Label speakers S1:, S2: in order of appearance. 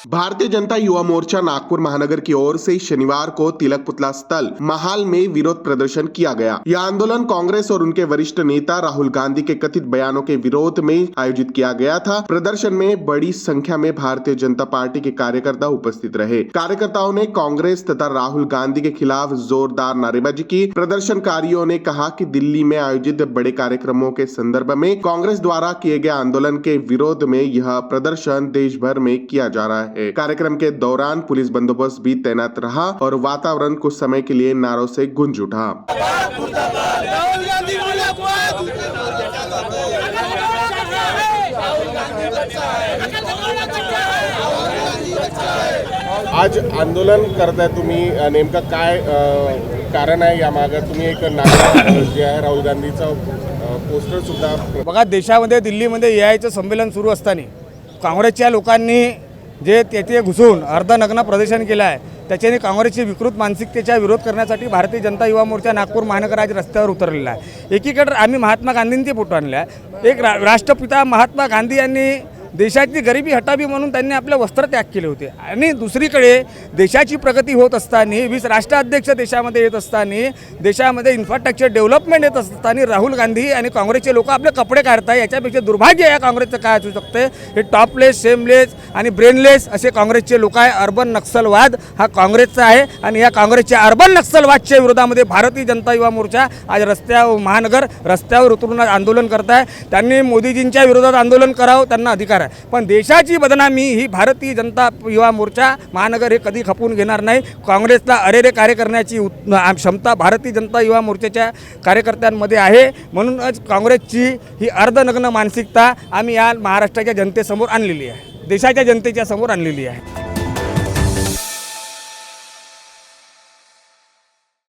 S1: भारतीय जनता युवा मोर्चा नागपुर महानगर की ओर से शनिवार को तिलक पुतला स्थल महाल में विरोध प्रदर्शन किया गया। यह आंदोलन कांग्रेस और उनके वरिष्ठ नेता राहुल गांधी के कथित बयानों के विरोध में आयोजित किया गया था। प्रदर्शन में बड़ी संख्या में भारतीय जनता पार्टी के कार्यकर्ता उपस्थित रहे। कार्यकर्ताओं ने कांग्रेस तथा राहुल गांधी के खिलाफ जोरदार नारेबाजी की। प्रदर्शनकारियों ने कहा कि दिल्ली में आयोजित बड़े कार्यक्रमों के संदर्भ में कांग्रेस द्वारा किए गए आंदोलन के विरोध में यह प्रदर्शन देश भर में किया जा रहा है। कार्यक्रम के दौरान पुलिस बंदोबस्त भी तैनात रहा और वातावरण कुछ समय के लिए नारों से गूंज उठा। आज आंदोलन करताय तुम्ही, नेमका काय कारण आहे यामागे? तुम्ही एक नारा जे आहे राहुल गांधीचा पोस्टर सुद्धा
S2: बघा, देशामध्ये दिल्लीमध्ये यायचं संमेलन सुरू असताना काँग्रेसच्या लोकांनी जे तेथे घुसून अर्धनग्न प्रदर्शन केलं आहे, त्याच्याने काँग्रेसची विकृत मानसिकतेचा विरोध करण्यासाठी भारतीय जनता युवा मोर्चा नागपूर महानगर आज रस्त्यावर उतरलेला आहे। एकीकडे आम्ही महात्मा गांधींचे फोटो आणले आहे। एक राष्ट्रपिता महात्मा गांधी यांनी देशाची गरिबी हटावी म्हणून त्यांनी आपले वस्त्र त्याग केले होते आणि दुसरीकडे देशाची प्रगती होत असताना 20 राष्ट्राध्यक्ष देशामध्ये येत असताना, देशामध्ये इन्फ्रास्ट्रक्चर डेव्हलपमेंट येत असताना राहुल गांधी आणि काँग्रेसचे लोक आपले कपडे काढताय। याच्यापेक्षा दुर्भाग्य या काँग्रेसचं काय असू शकते? हे टॉपलेस, शेमलेस आणि ब्रेनलेस असे काँग्रेसचे लोक आहे। अर्बन नक्षलवाद हा काँग्रेसचा आहे आणि या काँग्रेसच्या अर्बन नक्षलवादच्या विरोधामध्ये भारतीय जनता युवा मोर्चा आज महानगर रस्त्यावर उतरून आंदोलन करत आहे। त्यांनी मोदीजींच्या विरोधात आंदोलन करावं, त्यांना अधिकार, पण देशाची बदनामी ही भारतीय जनता युवा मोर्चा महानगर हे कधी खपून घेणार नाही। काँग्रेसला अरेरे कार्य करण्याची क्षमता भारतीय जनता युवा मोर्चाच्या कार्यकर्त्यांमध्ये आहे। म्हणूनच काँग्रेसची ही अर्धनग्न मानसिकता आम्ही या महाराष्ट्राच्या जनतेसमोर आणलेली आहे, देशाच्या जनतेच्या समोर आणलेली आहे।